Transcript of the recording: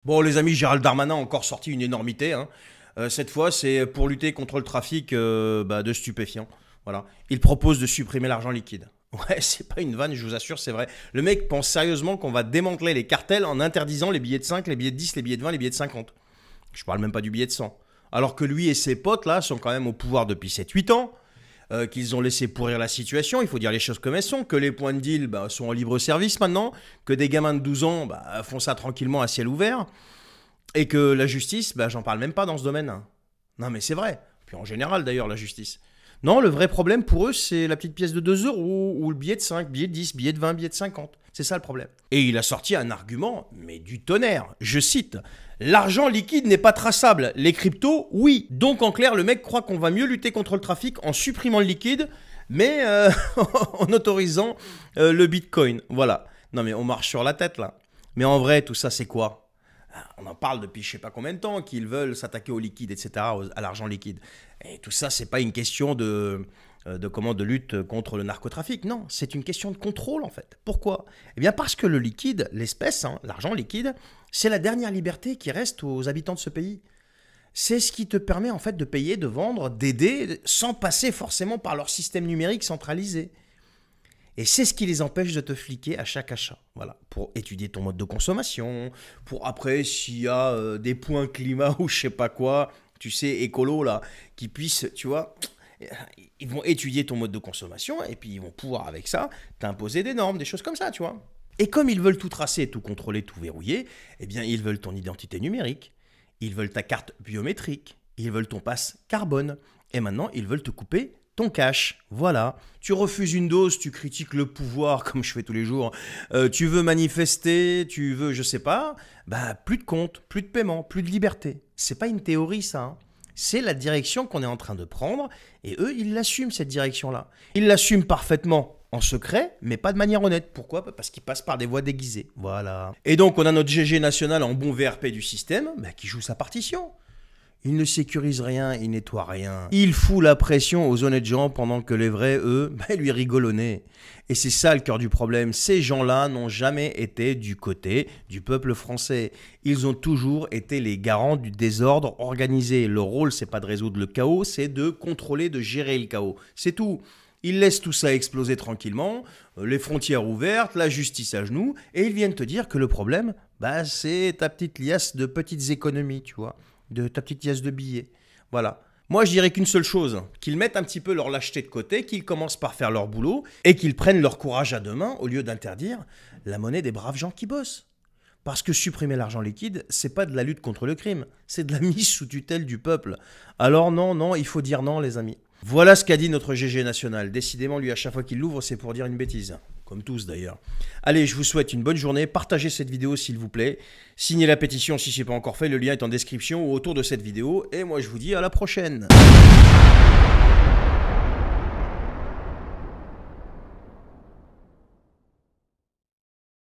Bon, les amis, Gérald Darmanin a encore sorti une énormité, hein. Cette fois, c'est pour lutter contre le trafic de stupéfiants. Voilà. Il propose de supprimer l'argent liquide. Ouais, c'est pas une vanne, je vous assure, c'est vrai. Le mec pense sérieusement qu'on va démanteler les cartels en interdisant les billets de 5, les billets de 10, les billets de 20, les billets de 50. Je parle même pas du billet de 100. Alors que lui et ses potes, là, sont quand même au pouvoir depuis 7-8 ans, qu'ils ont laissé pourrir la situation, il faut dire les choses comme elles sont, que les points de deal sont en libre service maintenant, que des gamins de 12 ans font ça tranquillement à ciel ouvert, et que la justice, j'en parle même pas dans ce domaine. Non mais c'est vrai, puis en général d'ailleurs la justice. Non, le vrai problème pour eux, c'est la petite pièce de 2 euros, ou le billet de 5, billet de 10, billet de 20, billet de 50. C'est ça le problème. Et il a sorti un argument, mais du tonnerre. Je cite, l'argent liquide n'est pas traçable. Les cryptos, oui. Donc en clair, le mec croit qu'on va mieux lutter contre le trafic en supprimant le liquide, mais en autorisant le bitcoin. Voilà. Non mais on marche sur la tête là. Mais en vrai, tout ça c'est quoi? On en parle depuis je sais pas combien de temps qu'ils veulent s'attaquer au liquide, etc., à l'argent liquide. Et tout ça, c'est pas une question de lutte contre le narcotrafic. Non, c'est une question de contrôle en fait. Pourquoi? Eh bien parce que le liquide, l'espèce, l'argent liquide, c'est la dernière liberté qui reste aux habitants de ce pays. C'est ce qui te permet en fait de payer, de vendre, d'aider, sans passer forcément par leur système numérique centralisé. Et c'est ce qui les empêche de te fliquer à chaque achat. Voilà, pour étudier ton mode de consommation, pour après, s'il y a des points climat ou je sais pas quoi, tu sais, écolo là, qui puissent, tu vois, ils vont étudier ton mode de consommation et puis ils vont pouvoir avec ça t'imposer des normes, des choses comme ça, tu vois. Et comme ils veulent tout tracer, tout contrôler, tout verrouiller, eh bien ils veulent ton identité numérique, ils veulent ta carte biométrique, ils veulent ton passe carbone, et maintenant ils veulent te couper ton cash, voilà. Tu refuses une dose, tu critiques le pouvoir comme je fais tous les jours. Tu veux manifester, tu veux, je sais pas, plus de compte, plus de paiement, plus de liberté. C'est pas une théorie ça, hein. C'est la direction qu'on est en train de prendre et eux, ils l'assument cette direction-là. Ils l'assument parfaitement en secret, mais pas de manière honnête. Pourquoi? Parce qu'ils passent par des voies déguisées. Voilà. Et donc, on a notre GG national en bon VRP du système qui joue sa partition. Il ne sécurise rien, il nettoie rien. Il fout la pression aux honnêtes gens pendant que les vrais, eux, lui rigolent au nez. Et c'est ça le cœur du problème. Ces gens-là n'ont jamais été du côté du peuple français. Ils ont toujours été les garants du désordre organisé. Leur rôle, c'est pas de résoudre le chaos, c'est de contrôler, de gérer le chaos. C'est tout. Ils laissent tout ça exploser tranquillement, les frontières ouvertes, la justice à genoux, et ils viennent te dire que le problème, c'est ta petite liasse de petites économies, tu vois, de ta petite liasse de billets. Voilà. Moi, je dirais qu'une seule chose, qu'ils mettent un petit peu leur lâcheté de côté, qu'ils commencent par faire leur boulot, et qu'ils prennent leur courage à deux mains, au lieu d'interdire la monnaie des braves gens qui bossent. Parce que supprimer l'argent liquide, c'est pas de la lutte contre le crime, c'est de la mise sous tutelle du peuple. Alors non, il faut dire non, les amis. Voilà ce qu'a dit notre GG national. Décidément, lui, à chaque fois qu'il l'ouvre, c'est pour dire une bêtise. Comme tous d'ailleurs. Allez, je vous souhaite une bonne journée. Partagez cette vidéo s'il vous plaît. Signez la pétition si ce n'est pas encore fait. Le lien est en description ou autour de cette vidéo. Et moi, je vous dis à la prochaine.